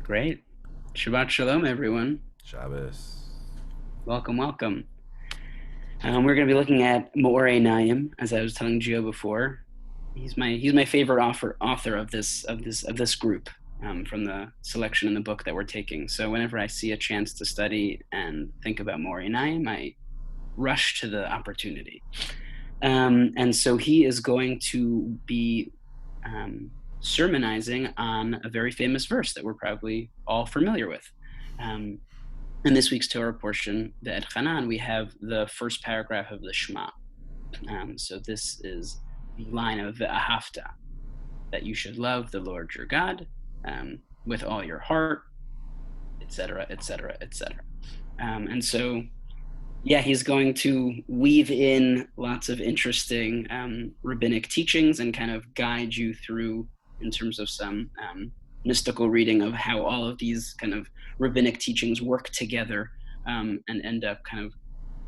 Great. Shabbat Shalom, everyone. Shabbos. Welcome, welcome. We're going to be looking at Moreh Naim, as I was telling Gio before. He's my favorite author of this group from the selection in the book that we're taking. So whenever I see a chance to study and think about Moreh Naim, I rush to the opportunity. And so he is going to be sermonizing on a very famous verse that we're probably all familiar with. In this week's Torah portion, the Et Hanan, we have the first paragraph of the Shema. So this is the line of Ve'ahavta, that you should love the Lord your God with all your heart, etc., etc., etc. And so, yeah, he's going to weave in lots of interesting rabbinic teachings and kind of guide you through in terms of some mystical reading of how all of these kind of rabbinic teachings work together and end up kind of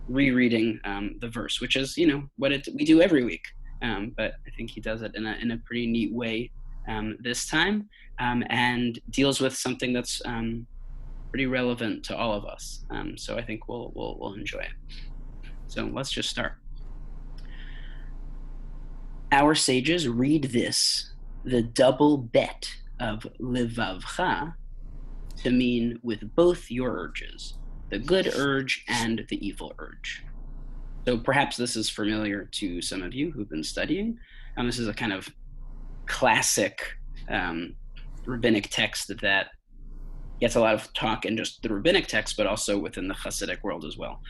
rereading the verse, which is, what we do every week. But I think he does it in a pretty neat way this time, and deals with something that's pretty relevant to all of us. So I think we'll enjoy it. So let's just start. Our sages read this, the double bet of Livavcha, to mean with both your urges, the good urge and the evil urge. So perhaps this is familiar to some of you who've been studying. This is a kind of classic rabbinic text that gets a lot of talk in just the rabbinic text, but also within the Hasidic world as well.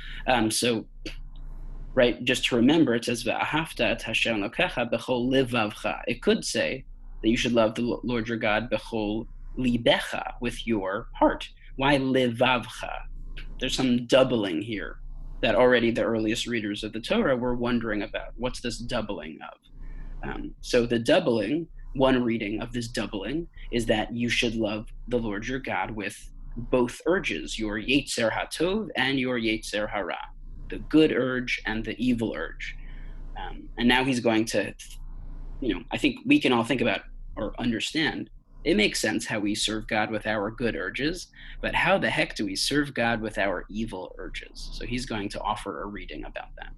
So, right, just to remember, it says, "Ve'ahavta et Hashem Elokecha b'chol livavcha." It could say that you should love the Lord your God b'chol libecha, with your heart. Why livavcha? There's some doubling here that already the earliest readers of the Torah were wondering about. What's this doubling of? So the doubling, one reading of this doubling, is that you should love the Lord your God with both urges, your Yetzer HaTov and your Yetzer Hara, the good urge and the evil urge. And now he's going to, I think we can all think about or understand, it makes sense how we serve God with our good urges, but how the heck do we serve God with our evil urges? So he's going to offer a reading about that.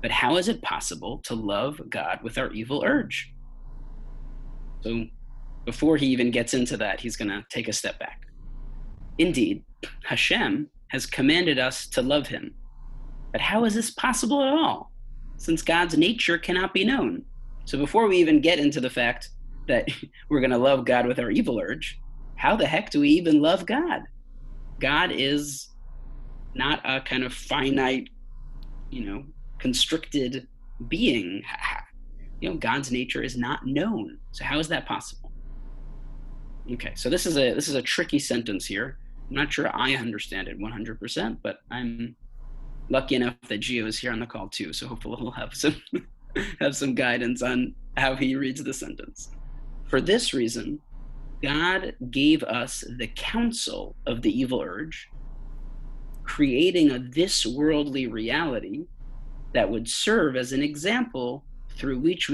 But how is it possible to love God with our evil urge? So before he even gets into that, he's going to take a step back. Indeed, Hashem has commanded us to love him. But how is this possible at all, since God's nature cannot be known? So before we even get into the fact that we're going to love God with our evil urge, how the heck do we even love God? God is not a kind of finite, constricted being. God's nature is not known. So how is that possible? Okay, so this is a tricky sentence here. I'm not sure I understand it 100%, but I'm lucky enough that Gio is here on the call too. So hopefully he'll have some guidance on how he reads the sentence. For this reason, God gave us the counsel of the evil urge, creating a this worldly reality that would serve as an example through which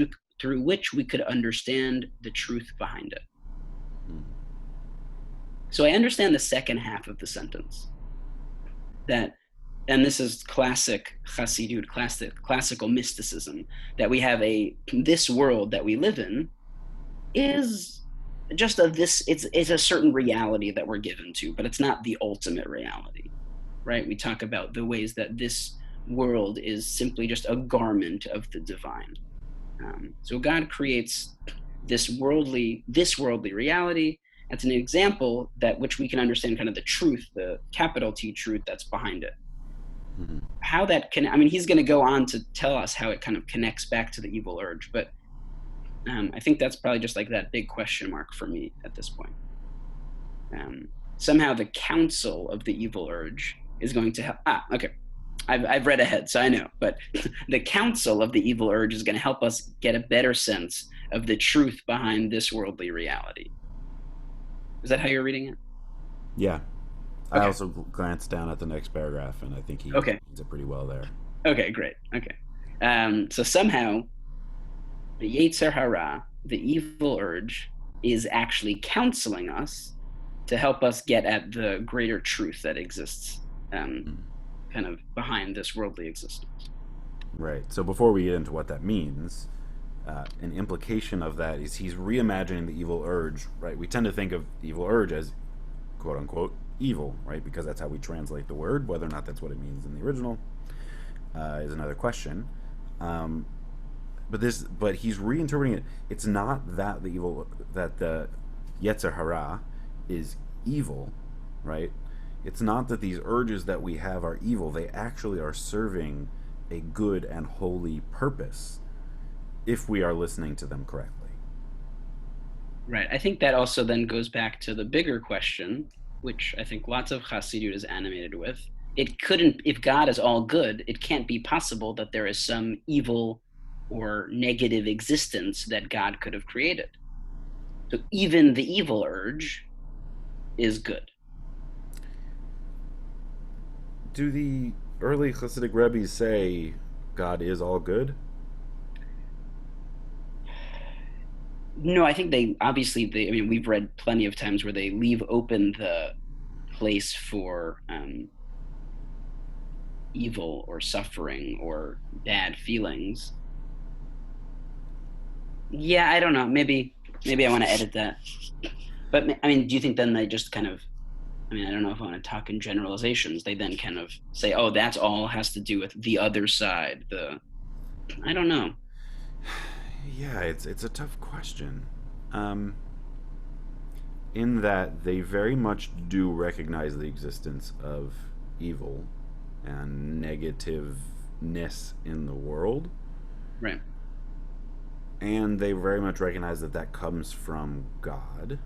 we could understand the truth behind it. So I understand the second half of the sentence, that, and this is classic Chassidut, classical mysticism, that we have this world that we live in is just it's a certain reality that we're given to, but it's not the ultimate reality, right? We talk about the ways that this world is simply just a garment of the divine. So God creates this worldly reality. That's an example which we can understand kind of the truth, the capital T truth that's behind it. Mm-hmm. How that he's going to go on to tell us how it kind of connects back to the evil urge, but I think that's probably just like that big question mark for me at this point. Somehow the counsel of the evil urge is going to help. Okay. I've read ahead, so I know, but the counsel of the evil urge is going to help us get a better sense of the truth behind this worldly reality. Is that how you're reading it? Yeah. Okay. I also glanced down at the next paragraph, and I think he reads it pretty well there. Okay, great. Okay. So somehow the Yetzer Hara, the evil urge, is actually counseling us to help us get at the greater truth that exists kind of behind this worldly existence. Right. So before we get into what that means, an implication of that is he's reimagining the evil urge, right? We tend to think of the evil urge as quote unquote evil, right? Because that's how we translate the word. Whether or not that's what it means in the original is another question. Um, but he's reinterpreting it. It's not that the evil that the Yetzer Hara is evil, right? It's not that these urges that we have are evil. They actually are serving a good and holy purpose if we are listening to them correctly. Right. I think that also then goes back to the bigger question, which I think lots of Hasidut is animated with. It couldn't, if God is all good, it can't be possible that there is some evil or negative existence that God could have created. So even the evil urge is good. Do the early Hasidic Rebbe's say God is all good? No, I think they obviously I mean, we've read plenty of times where they leave open the place for evil or suffering or bad feelings. Yeah, I don't know. Maybe I want to edit that. But I mean, do you think then they just kind of? I mean, I don't know if I want to talk in generalizations. They then kind of say, "Oh, that's all has to do with the other side." I don't know. Yeah, it's a tough question. Um, in that they very much do recognize the existence of evil and negativeness in the world, Right. and they very much recognize that that comes from God.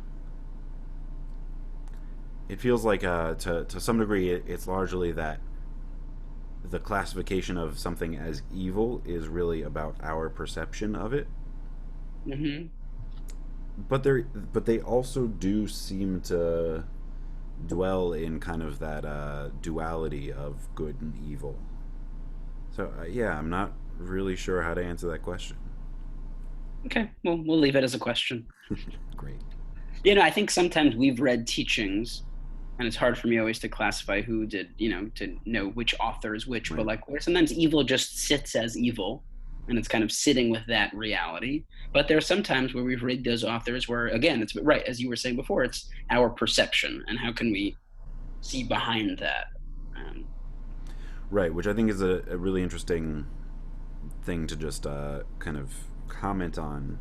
It feels like, to some degree, it's largely that the classification of something as evil is really about our perception of it. Mm-hmm. But they also do seem to dwell in kind of that duality of good and evil. So yeah, I'm not really sure how to answer that question. Okay. Well, we'll leave it as a question. Great. I think sometimes we've read teachings, and it's hard for me always to classify who did, to know which author is which, but Right. like where sometimes evil just sits as evil and it's kind of sitting with that reality. But there are some times where we've read those authors where, again, it's right, as you were saying before, it's our perception and how can we see behind that. Um, Right, which I think is a really interesting thing to just kind of comment on.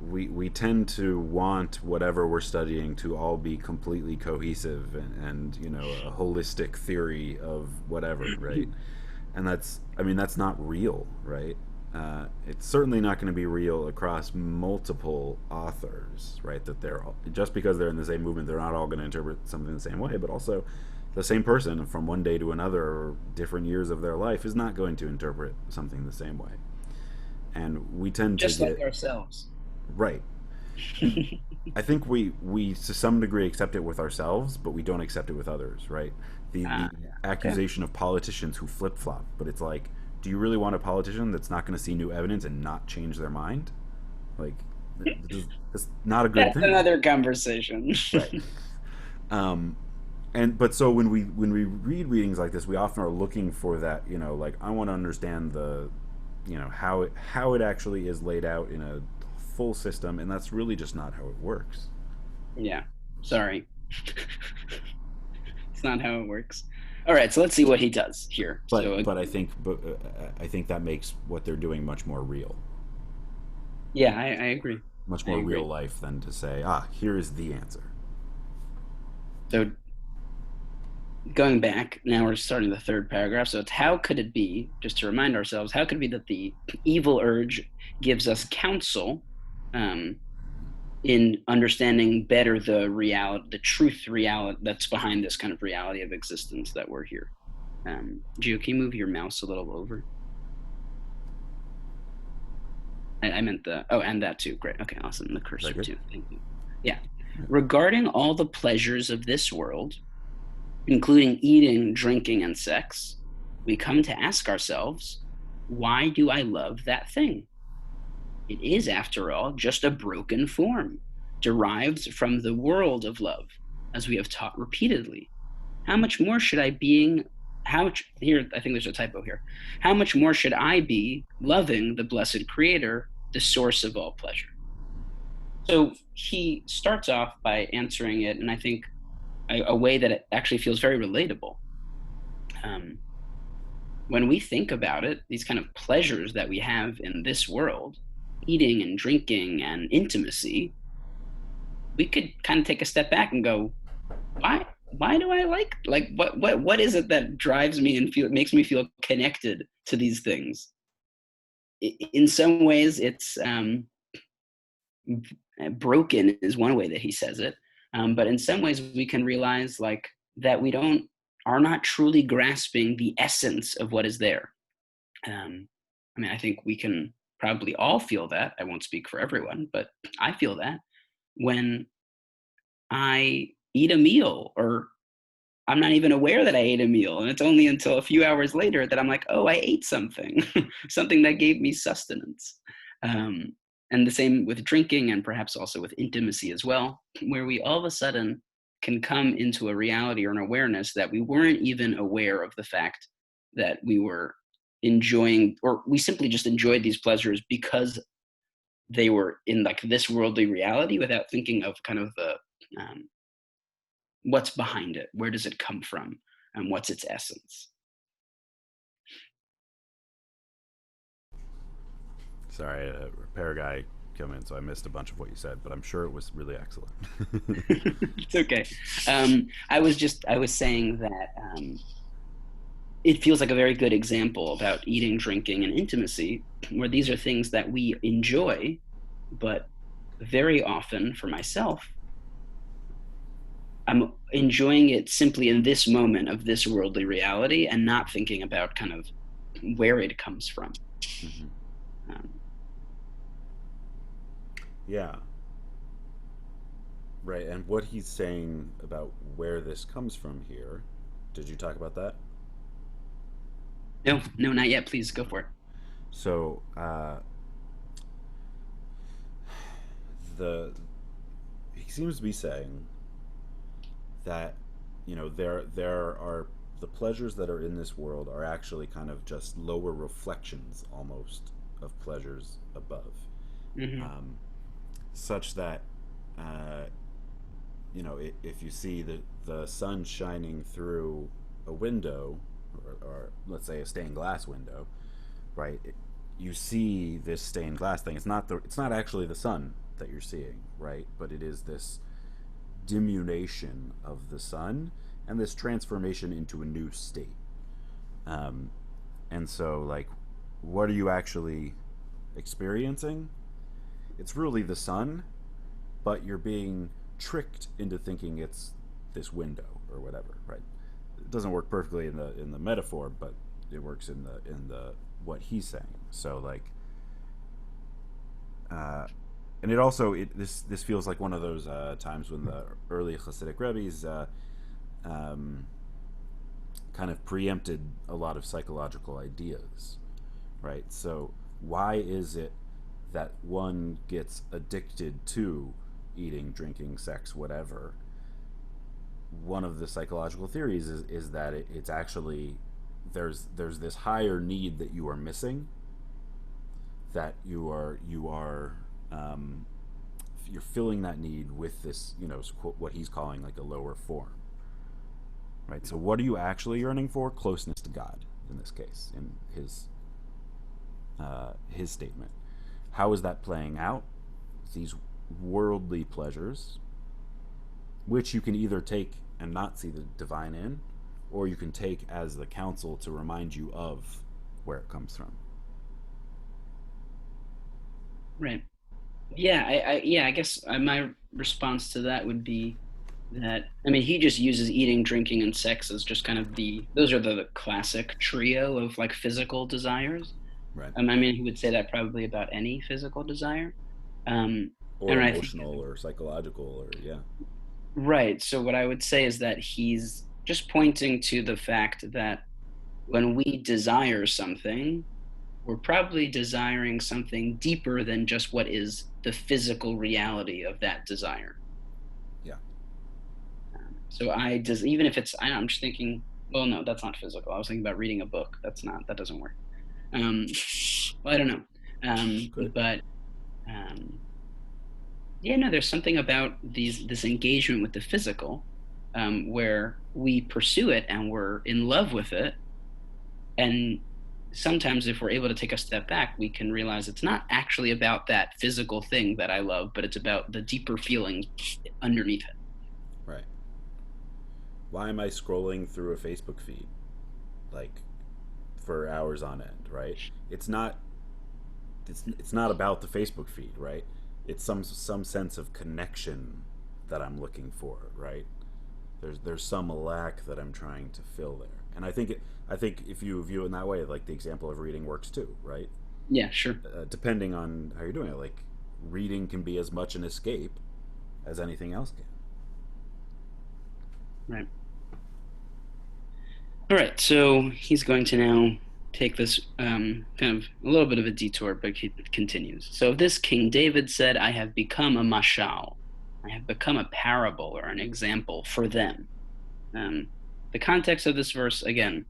We tend to want whatever we're studying to all be completely cohesive and a holistic theory of whatever, right? And that's, I mean, that's not real, right? It's certainly not going to be real across multiple authors, right? That they're all, just because they're in the same movement, they're not all going to interpret something the same way. But also, the same person from one day to another, or different years of their life, is not going to interpret something the same way. And we tend to just like get ourselves. right. And I think we to some degree accept it with ourselves, but we don't accept it with others, right? The Yeah. Okay. accusation of politicians who flip flop, but it's like, do you really want a politician that's not going to see new evidence and not change their mind? Like, it's not a good That's thing, another conversation. right? Um, and but so when we read readings like this, we often are looking for that, like I want to understand the, how it actually is laid out in a full system, and that's really just not how it works. Yeah. Sorry. It's not how it works. All right, so let's see what he does here. So But I think that makes what they're doing much more real, yeah, I agree. much I more real agree. life than to say, here is the answer. So going back, now we're starting the third paragraph. So it's how could it be, just to remind ourselves, how could it be that the evil urge gives us counsel um, in understanding better the reality, the truth reality that's behind this kind of reality of existence that we're here. Gio, can you move your mouse a little over? I meant and that too. Great. Okay, awesome. The Is that cursor good? too. Thank you. Yeah. Regarding all the pleasures of this world, including eating, drinking, and sex, we come to ask ourselves, why do I love that thing? It is, after all, just a broken form, derived from the world of love, as we have taught repeatedly. How much more should I being how much here I think there's a typo here. How much more should I be loving the blessed creator, the source of all pleasure? So he starts off by answering it, and I think a way that it actually feels very relatable. Um, when we think about it, these kind of pleasures that we have in this world, eating and drinking and intimacy, we could kind of take a step back and go, why do I like what is it that drives me and feel makes me feel connected to these things? In some ways, it's broken is one way that he says it, but in some ways we can realize like that we don't are not truly grasping the essence of what is there. um, I mean, I think we can probably all feel that. I won't speak for everyone, but I feel that when I eat a meal, or I'm not even aware that I ate a meal, and it's only until a few hours later that I'm like, oh, I ate something, something that gave me sustenance. Um, and the same with drinking, and perhaps also with intimacy as well, where we all of a sudden can come into a reality or an awareness that we weren't even aware of the fact that we were enjoying, or we simply just enjoyed these pleasures because they were in like this worldly reality without thinking of kind of the um, what's behind it, where does it come from, and what's its essence. Sorry, a repair guy came in, so I missed a bunch of what you said, but I'm sure it was really excellent. It's okay. I was saying that it feels like a very good example about eating, drinking, and intimacy, where these are things that we enjoy, but very often for myself, I'm enjoying it simply in this moment of this worldly reality and not thinking about kind of where it comes from. Hmm. Um, Yeah, right. And what he's saying about where this comes from here, did you talk about that? no, no, not yet. Please go No. for it. So the he seems to be saying that there are the pleasures that are in this world are actually kind of just lower reflections almost of pleasures above, Hmm. um, such that uh, if you see the sun shining through a window, or let's say a stained glass window, right? You see this stained glass thing. It's not actually the sun that you're seeing, right? But it is this diminution of the sun and this transformation into a new state. Um, and so, like, what are you actually experiencing? It's really the sun, but you're being tricked into thinking it's this window or whatever, right? It doesn't work perfectly in the metaphor, but it works in the what he's saying. So like, uh, and it also this feels like one of those times when the early Hasidic rabbis um, kind of preempted a lot of psychological ideas, right? So why is it that one gets addicted to eating, drinking, sex, whatever? One of the psychological theories is that it's actually there's this higher need that you are missing, that you are um, you're filling that need with this, what he's calling like a lower form, right? So what are you actually yearning for? Closeness to God in this case, in his statement. How is that playing out? These worldly pleasures, which you can either take and not see the divine in, or you can take as the counsel to remind you of where it comes from. Right. Yeah. Yeah. I guess my response to that would be that I mean he just uses eating, drinking, and sex as just kind of those are the classic trio of like physical desires. Right. I mean he would say that probably about any physical desire. Um, Or and I think emotional or psychological or yeah. right. So what I would say is that he's just pointing to the fact that when we desire something, we're probably desiring something deeper than just what is the physical reality of that desire. Yeah. So I does even if it's I'm just thinking, well, no, that's not physical. I was thinking about reading a book. That doesn't work. Um, well, I don't know. Good. But um, yeah, no, there's something about this engagement with the physical, where we pursue it and we're in love with it, and sometimes if we're able to take a step back, we can realize it's not actually about that physical thing that I love, but it's about the deeper feelings underneath it. Right. Why am I scrolling through a Facebook feed like for hours on end? Right. It's not. It's not about the Facebook feed, right? It's some sense of connection that I'm looking for, right? There's some lack that I'm trying to fill there, and I think if you view it in that way, like the example of reading works too, right? Yeah, sure. Depending on how you're doing it, like reading can be as much an escape as anything else can. Right. All right, so he's going to now take this kind of a little bit of a detour, but he continues. So this King David said, I have become a mashal. I have become a parable or an example for them. Um, the context of this verse, again,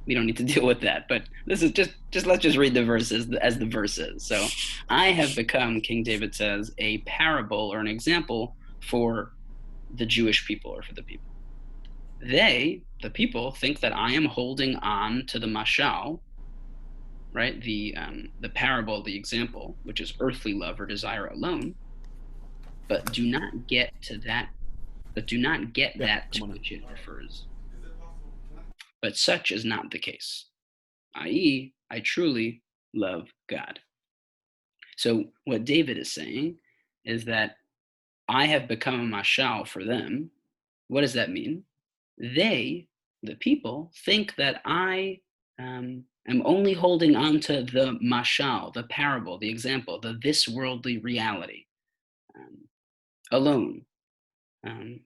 we don't need to deal with that, but this is just let's just read the verses as the verse is. So I have become, King David says, a parable or an example for the Jewish people or for the people. The people, think that I am holding on to the mashal, right? The parable, the example, which is earthly love or desire alone, but do not get to that, but do not get Yeah, that come to on in. which it refers. But such is not the case, i.e., I truly love God. So what David is saying is that I have become a mashal for them. What does that mean? They, the people, think that I am only holding on to the mashal, the parable, the example, the this worldly reality um, alone.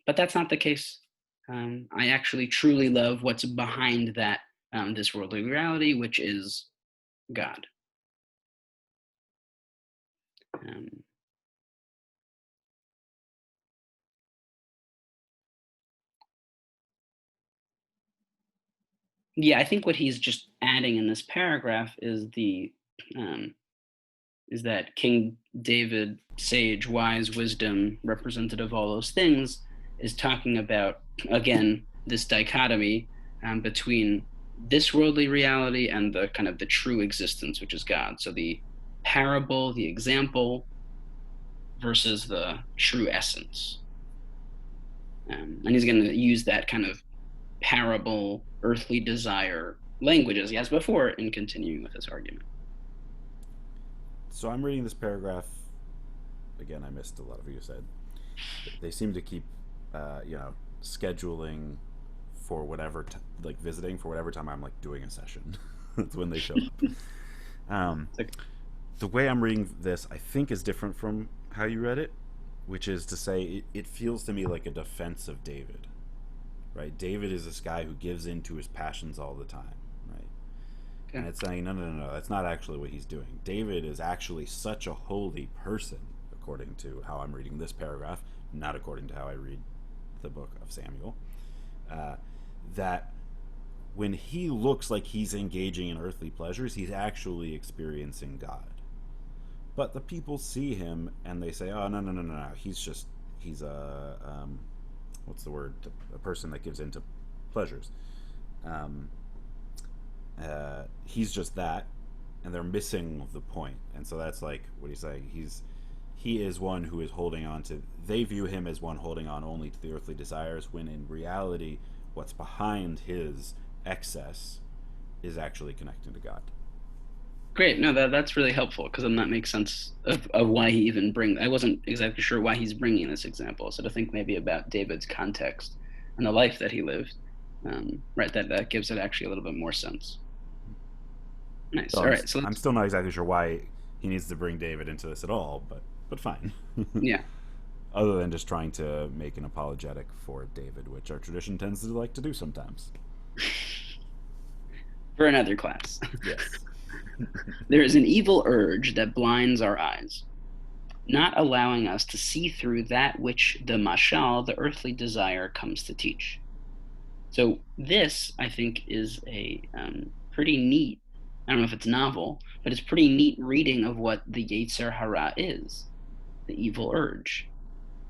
But that's not the case. I actually truly love what's behind that this worldly reality, which is God. Um, yeah, I think what he's just adding in this paragraph um, is that King David, sage, wise, wisdom, representative of all those things, is talking about, again, this dichotomy between this worldly reality and the kind of the true existence, which is God. So the parable, the example, versus the true essence. And he's going to use that kind of parable, earthly desire language as he has before in continuing with this argument. So I'm reading this paragraph again. I missed a lot of what you said. They seem to keep, scheduling for like visiting for whatever time I'm like doing a session. That's when they show up. Um, Like, the way I'm reading this, I think, is different from how you read it, which is to say, it feels to me like a defense of David. Right? David is this guy who gives in to his passions all the time. Right? And okay. it's saying, no, no, no, no, that's not actually what he's doing. David is actually such a holy person, according to how I'm reading this paragraph, not according to how I read the book of Samuel, uh, that when he looks like he's engaging in earthly pleasures, he's actually experiencing God. But the people see him and they say, "Oh, no, no, no, no, no. He's a what's the word? A person that gives into pleasures. Um, he's just that, and they're missing the point. And so that's like what he's saying. He is one who is holding on to. They view him as one holding on only to the earthly desires, when in reality, what's behind his excess is actually connecting to God. Great. No, that's really helpful because then that makes sense of why he even bring. I wasn't exactly sure why he's bringing this example. So to think maybe about David's context and the life that he lived, right? That gives it actually a little bit more sense. Nice. So All right. So I'm let's. still not exactly sure why he needs to bring David into this at all, but fine. Yeah. Other than just trying to make an apologetic for David, which our tradition tends to like to do sometimes. For another class. Yes. There is an evil urge that blinds our eyes. not allowing us to see through that which the mashal, the earthly desire, comes to teach. So this, I think, is a pretty neat. I don't know if it's novel, but it's pretty neat reading of what the Yetzer Hara is, the evil urge.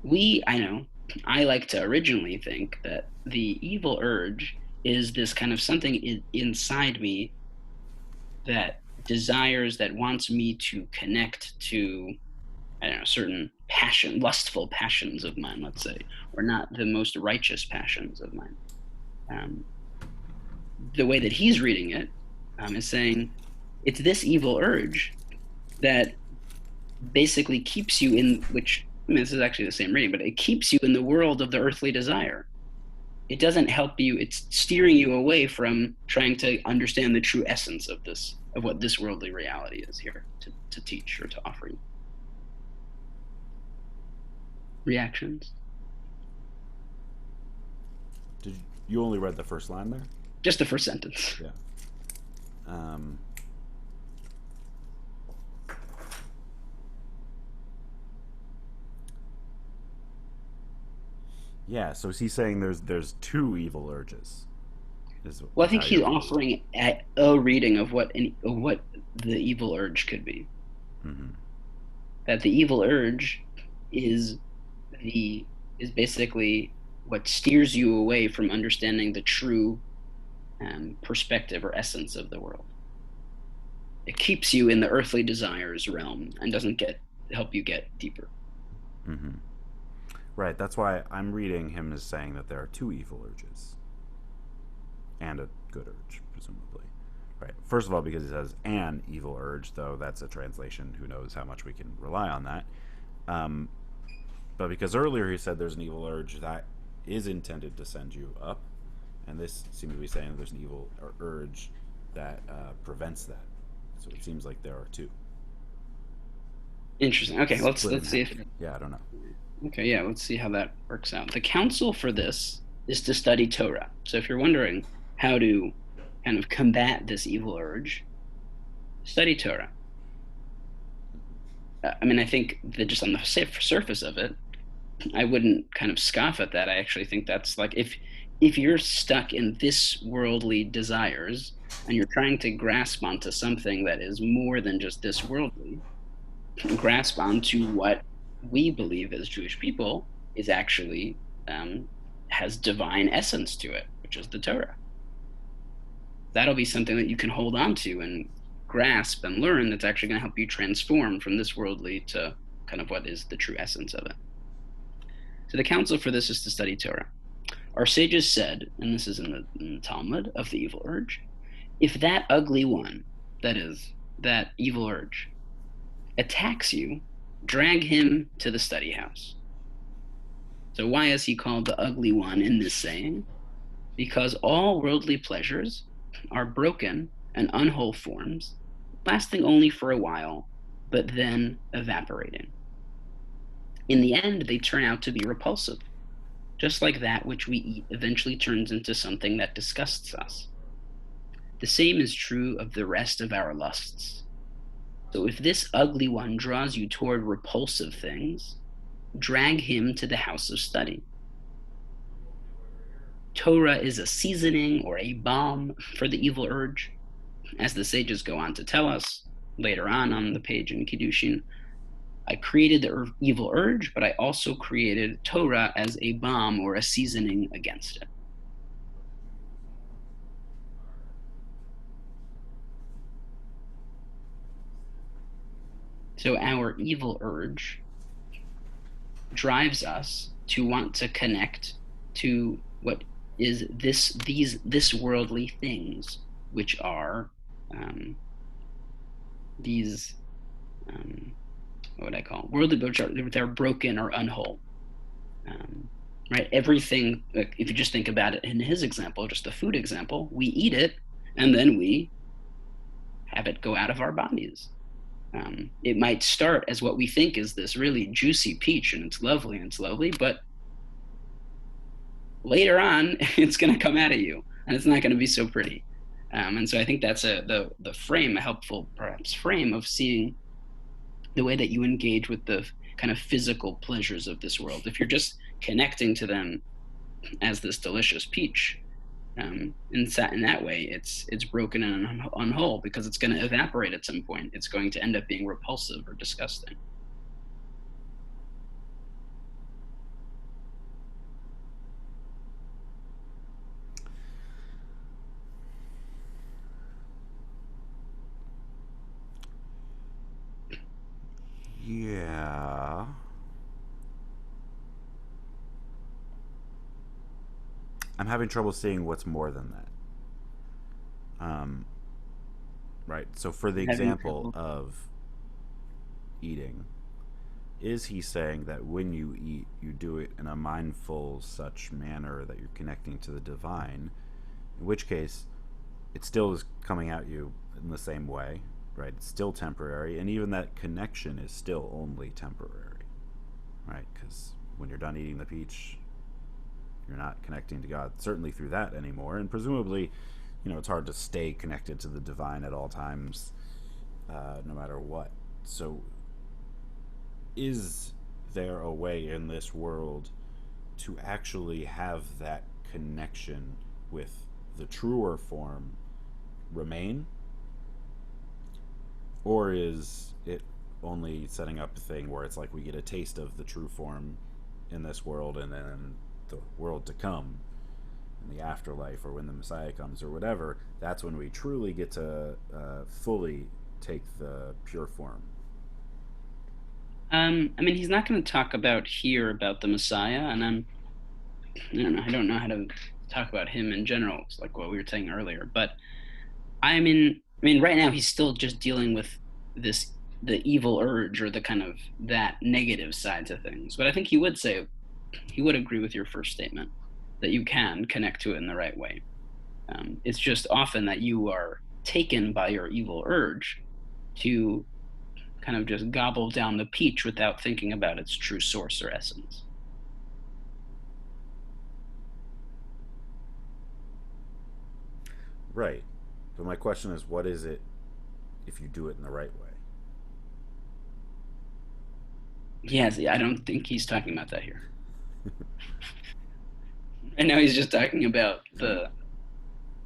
I know, I like to originally think that the evil urge is this kind of something inside me that desires, that wants me to connect to, I don't know, certain lustful passions of mine, let's say, or not the most righteous passions of mine. Um, the way that he's reading it is saying it's this evil urge that basically keeps you in, which, I mean, this is actually the same reading, but it keeps you in the world of the earthly desire. It doesn't help you, it's steering you away from trying to understand the true essence of this, of what this worldly reality is here to teach or to offer you. Reactions? Did you only read the first line there? Just the first sentence. Yeah. Um, yeah. So is he saying there's two evil urges? Well, I Is think how he's you're reading offering a reading of what the evil urge could be. it. Mm-hmm. That the evil urge is the is basically what steers you away from understanding the true perspective or essence of the world. It keeps you in the earthly desires realm and doesn't get help you get deeper. Mm-hmm. Right. That's why I'm reading him as saying that there are two evil urges and a good urge, presumably. Right. First of all, because he says an evil urge, though that's a translation. Who knows how much we can rely on that. Um, but because earlier he said there's an evil urge that is intended to send you up, and this seems to be saying there's an evil urge that prevents that. So it seems like there are two. Interesting. Okay, Split in let's see half. if Yeah, I don't know. okay, yeah, let's see how that works out. The counsel for this is to study Torah. So if you're wondering how to kind of combat this evil urge, study Torah. I mean, I think that just on the surface of it, I wouldn't kind of scoff at that. I actually think that's like if you're stuck in this worldly desires and you're trying to grasp onto something that is more than just this worldly, grasp onto what we believe as Jewish people is actually has divine essence to it, which is the Torah. That'll be something that you can hold on to and grasp and learn that's actually going to help you transform from this worldly to kind of what is the true essence of it. So the counsel for this is to study Torah. Our sages said, and this is in the Talmud, of the evil urge, if that ugly one, that is, that evil urge, attacks you, drag him to the study house. So why is he called the ugly one in this saying? Because all worldly pleasures are broken and unwhole forms, lasting only for a while, but then evaporating. In the end, they turn out to be repulsive, just like that which we eat eventually turns into something that disgusts us. The same is true of the rest of our lusts. So if this ugly one draws you toward repulsive things, drag him to the house of study. Torah is a seasoning or a balm for the evil urge, as the sages go on to tell us later on the page in Kiddushin. I created the evil urge, but I also created Torah as a balm or a seasoning against it. So our evil urge drives us to want to connect to what is this worldly things, which are these what would I call them? Worldly, which are they're broken or unwhole. Right? Everything. Like, if you just think about it in his example, just the food example, we eat it and then we have it go out of our bodies. It might start as what we think is this really juicy peach, and it's lovely, but later on, it's going to come out of you, and it's not going to be so pretty. And so I think that's a frame, a helpful perhaps frame of seeing the way that you engage with the kind of physical pleasures of this world. If you're just connecting to them as this delicious peach, in that way, it's broken and unwhole because it's going to evaporate at some point. It's going to end up being repulsive or disgusting. Yeah. I'm having trouble seeing what's more than that. Um, right. So, for the Having example trouble. of eating, is he saying that when you eat, you do it in a mindful such manner that you're connecting to the divine? In which case, it still is coming at you in the same way, right? It's still temporary, and even that connection is still only temporary, right? Because when you're done eating the peach, you're not connecting to God, certainly through that anymore, and presumably, it's hard to stay connected to the divine at all times, no matter what. So, is there a way in this world to actually have that connection with the truer form remain? Or is it only setting up a thing where it's like we get a taste of the true form in this world, and then the world to come, in the afterlife, or when the Messiah comes, or whatever, that's when we truly get to fully take the pure form? I mean, he's not going to talk about here about the Messiah, and I don't know how to talk about him in general, like what we were saying earlier. But I mean, right now he's still just dealing with this the evil urge or the kind of that negative side to things. But I think he would agree with your first statement that you can connect to it in the right way. It's just often that you are taken by your evil urge to kind of just gobble down the peach without thinking about its true source or essence. Right. But my question is, what is it if you do it in the right way? Yes, yeah, I don't think he's talking about that here. I know he's just talking about the.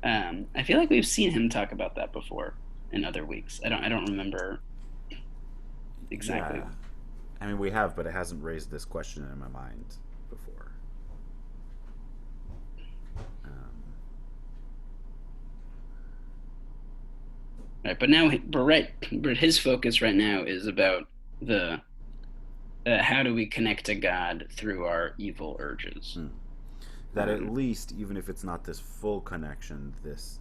I feel like we've seen him talk about that before in other weeks. I don't remember exactly. Yeah. I mean, we have, but it hasn't raised this question in my mind before. Um, Right, but now, but his focus right now is about the how do we connect to God through our evil urges. hmm. That at Um, least, even if it's not this full connection, this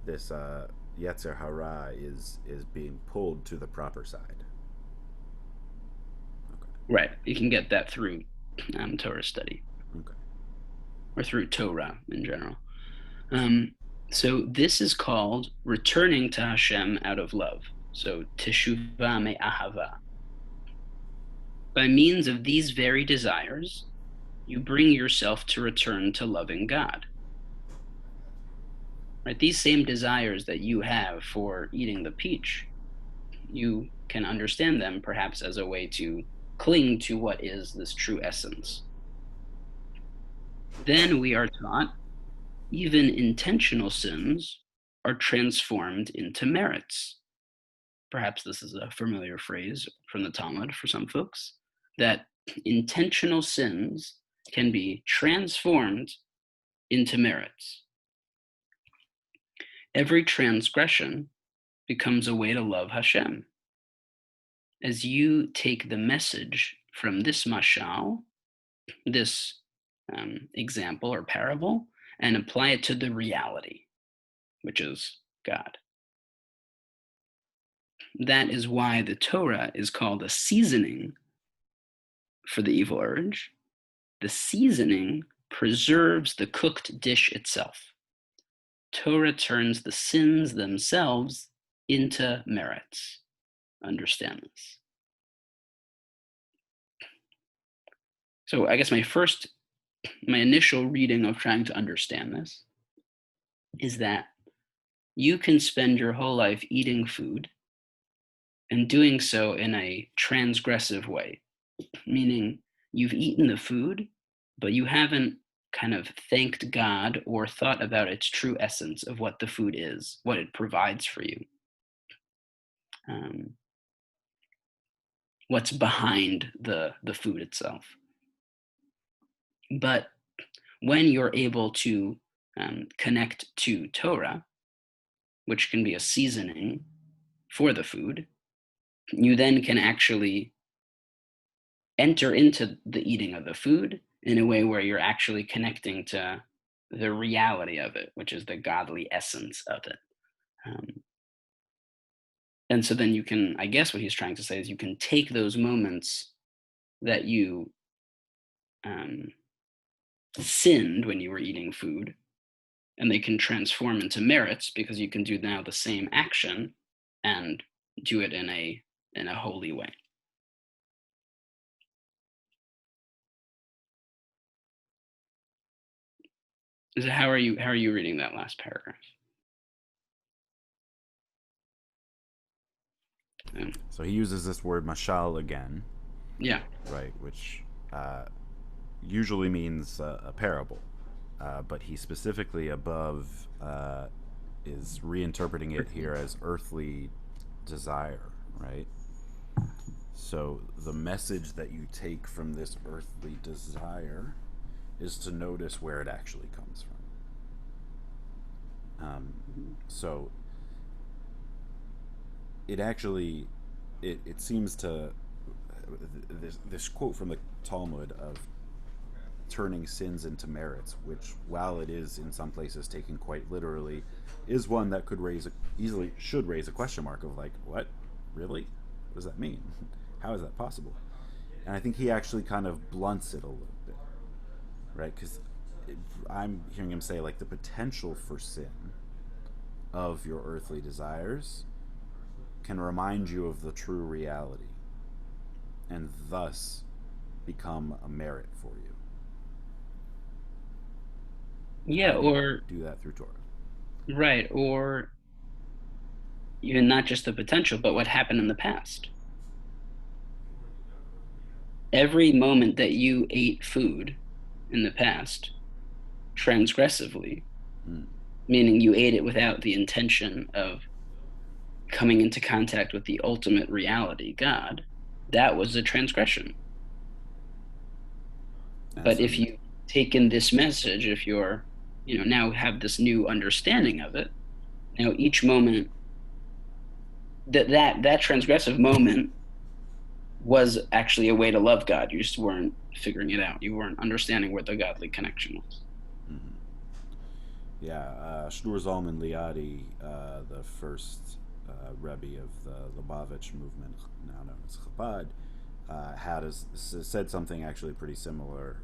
Yetzer Hara is being pulled to the proper side. Okay. right, you can get that through Torah study Okay. or through Torah in general. Um, so this is called returning to Hashem out of love. So teshuvah me'ahava. By means of these very desires, you bring yourself to return to loving God. Right? These same desires that you have for eating the peach, you can understand them perhaps as a way to cling to what is this true essence. Then we are taught even intentional sins are transformed into merits. Perhaps this is a familiar phrase from the Talmud for some folks, that intentional sins can be transformed into merits. Every transgression becomes a way to love Hashem. As you take the message from this mashal, this example or parable, and apply it to the reality, which is God. That is why the Torah is called a seasoning for the evil urge. The seasoning preserves the cooked dish itself. Torah turns the sins themselves into merits. Understand this. So I guess my initial reading of trying to understand this is that you can spend your whole life eating food and doing so in a transgressive way, meaning you've eaten the food, but you haven't kind of thanked God or thought about its true essence of what the food is, what it provides for you, um, what's behind the food itself. But when you're able to connect to Torah, which can be a seasoning for the food, you then can actually enter into the eating of the food in a way where you're actually connecting to the reality of it, which is the godly essence of it. Um, and so then you can, I guess what he's trying to say is you can take those moments that you um, sinned when you were eating food, and they can transform into merits because you can do now the same action and do it in a holy way. So how are you reading that last paragraph? Um, So he uses this word mashal again, yeah. right, which uh, usually means a parable. But he specifically above is reinterpreting it here as earthly desire, right? So the message that you take from this earthly desire is to notice where it actually comes from. So it actually, it seems to, this quote from the Talmud of turning sins into merits, which, while it is in some places taken quite literally, is one that could easily should raise a question mark of like, what, really? What does that mean? How is that possible? And I think he actually kind of blunts it a little bit, right? Because I'm hearing him say like the potential for sin of your earthly desires can remind you of the true reality, and thus become a merit for you. And Yeah, how do you or do that through Torah? right, or even not just the potential, but what happened in the past. Every moment that you ate food in the past transgressively, Mm. meaning you ate it without the intention of coming into contact with the ultimate reality, God, that was a transgression. And But so if you, you take in this message, if you're, now have this new understanding of it, now each moment that transgressive moment was actually a way to love God. You just weren't figuring it out. You weren't understanding where the godly connection was. mm-hmm. Yeah, Shneur Zalman Liadi, the first Rebbe of the Lubavitch movement, now known as Chabad, said something actually pretty similar.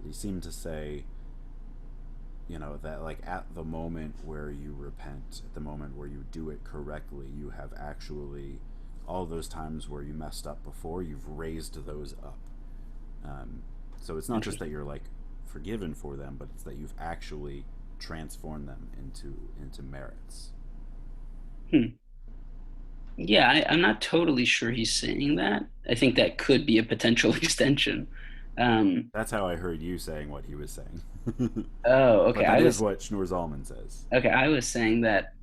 He seemed to say, that like at the moment where you repent, at the moment where you do it correctly, you have actually all those times where you messed up before, you've raised those up. Um, so it's not just that Interesting. you're like forgiven for them, but it's that you've actually transformed them into merits. Hmm. Yeah, I'm not totally sure he's saying that. I think that could be a potential extension. Um, That's how I heard you saying what he was saying. oh, okay. But that is what Shneur Zalman says. I was saying that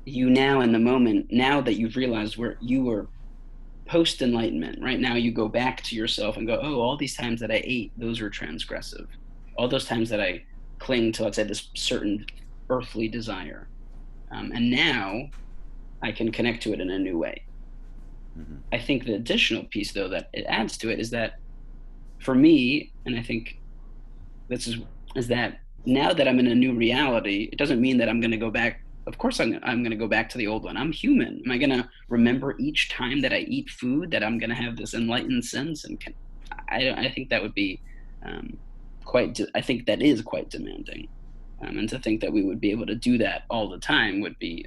you now in the moment, now that you've realized where you were post enlightenment, right now you go back to yourself and go, oh, all these times that I ate, those were transgressive. All those times that I cling to, let's say, this certain earthly desire. And now I can connect to it in a new way. Mm-hmm. I think the additional piece, though, that it adds to it is that for me, and I think this is that now that I'm in a new reality, it doesn't mean that I'm going to go back. Of course, I'm going to go back to the old one. I'm human. Am I going to remember each time that I eat food that I'm going to have this enlightened sense? And I think that would be um, I think that is quite demanding. And to think that we would be able to do that all the time would be,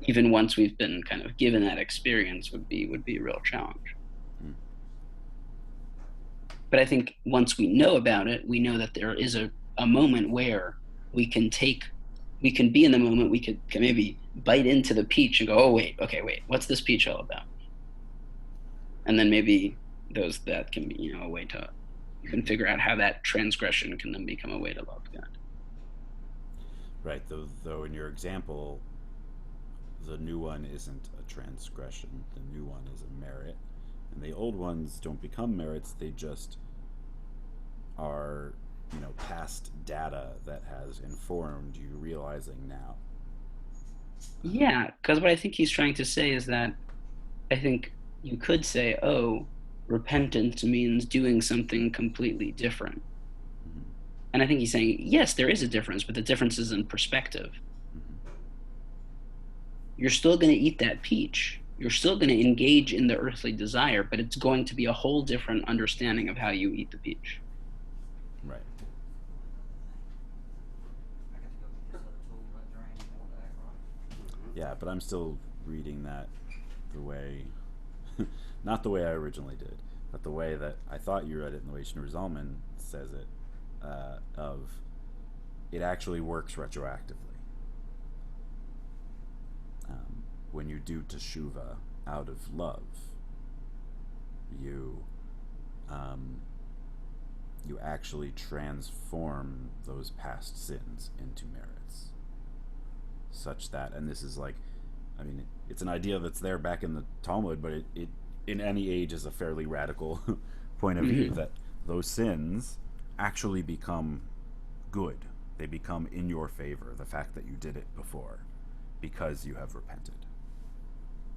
even once we've been kind of given that experience, would be a real challenge. Mm. But I think once we know about it, we know that there is a moment where we can take we can be in the moment. We can maybe bite into the peach and go, oh wait, okay, wait, what's this peach all about? And then maybe those that can be, a way to you can figure out how that transgression can then become a way to love God. Right. Though in your example, the new one isn't a transgression. The new one is a merit, and the old ones don't become merits. They just are, past data that has informed you realizing now. Yeah, because what I think he's trying to say is that I think you could say, oh, repentance means doing something completely different. Mm-hmm. And I think he's saying, yes, there is a difference, but the difference is in perspective. Mm-hmm. You're still going to eat that peach. You're still going to engage in the earthly desire, but it's going to be a whole different understanding of how you eat the peach. Right. Yeah, but I'm still reading that the way, not the way I originally did, but the way that I thought you read it, and the way Shneur Zalman says it, of it actually works retroactively. When you do teshuva out of love, you um, you actually transform those past sins into merits, such that, and this is like, I mean, it's an idea that's there back in the Talmud, but it in any age is a fairly radical point of view, Mm-hmm. that those sins actually become good. They become in your favor, the fact that you did it before, because you have repented,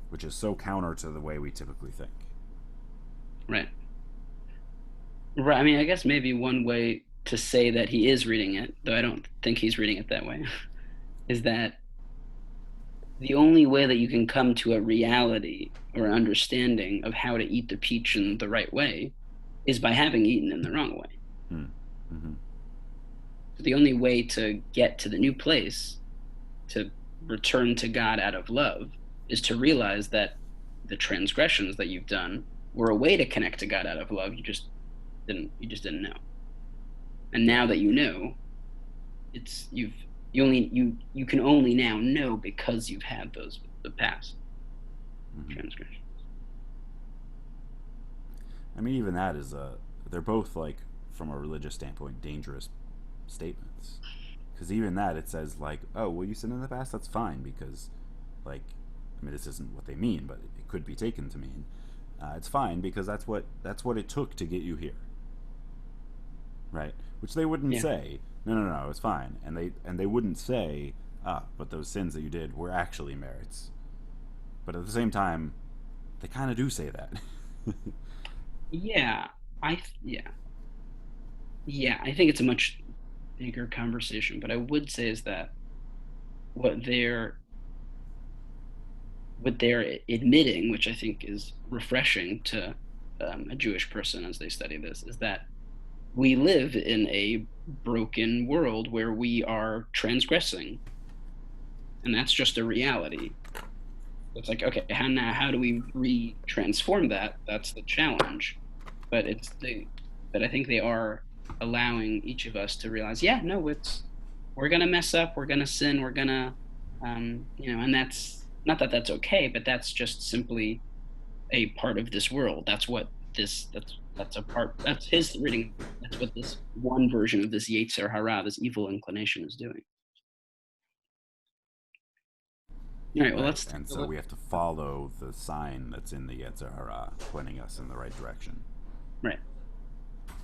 which is so counter to the way we typically think. Right. Right. I mean, I guess maybe one way to say that he is reading it, though I don't think he's reading it that way, is that the only way that you can come to a reality or understanding of how to eat the peach in the right way is by having eaten in the wrong way. Hmm. Mm-hmm. So the only way to get to the new place, to return to God out of love, is to realize that the transgressions that you've done were a way to connect to God out of love. You just didn't know. And Yeah. now that you know, it's you can only now know because you've had those the past Mm-hmm. transgressions. I mean, even that is a. They're both like, from a religious standpoint, dangerous statements. Because even that, it says like, oh, well, you sinned in the past. That's fine because, like, I mean, this isn't what they mean, but it could be taken to mean. It's fine because that's what it took to get you here, right? Which they wouldn't Yeah. say. No, no, no, it's fine, and they wouldn't say, but those sins that you did were actually merits. But at the same time, they kind of do say that. Yeah. Yeah. Yeah, I think it's a much bigger conversation, but I would say is that what they're what they're admitting, which I think is refreshing to a Jewish person as they study this, is that we live in a broken world where we are transgressing, and that's just a reality. It's like, okay, how do we re-transform that? That's the challenge. But it's the but I think they are allowing each of us to realize, yeah, no, it's we're gonna mess up, we're gonna sin, we're gonna and that's not that that's okay, but that's just simply a part of this world. That's a part that's his reading. That's what this one version of this Yetzer Hara, this evil inclination, is doing. All right, well Right, let's take and a so look. we have to follow the sign that's in the Yetzer Hara, pointing us in the right direction. Right.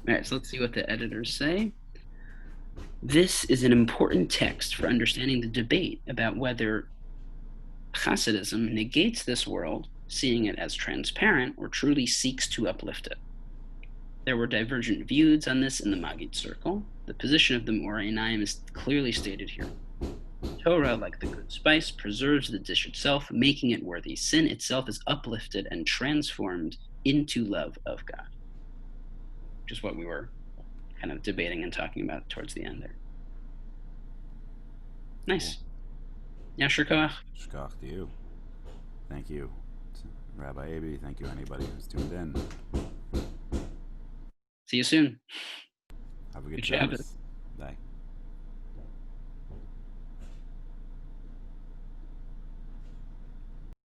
All right, so let's see what the editors say. This is an important text for understanding the debate about whether Hasidism negates this world, seeing it as transparent, or truly seeks to uplift it. There were divergent views on this in the Maggid circle. The position of the Morainaim is clearly stated here. Torah, like the good spice, preserves the dish itself, making it worthy. Sin itself is uplifted and transformed into love of God, which is what we were kind of debating and talking about towards the end there. Cool. Nice. Yasher koach. Shkach to you. Thank you, Rabbi Abi. Thank you, anybody who's tuned in. See you soon. Have a good Good Shabbos. Shabbos. Bye.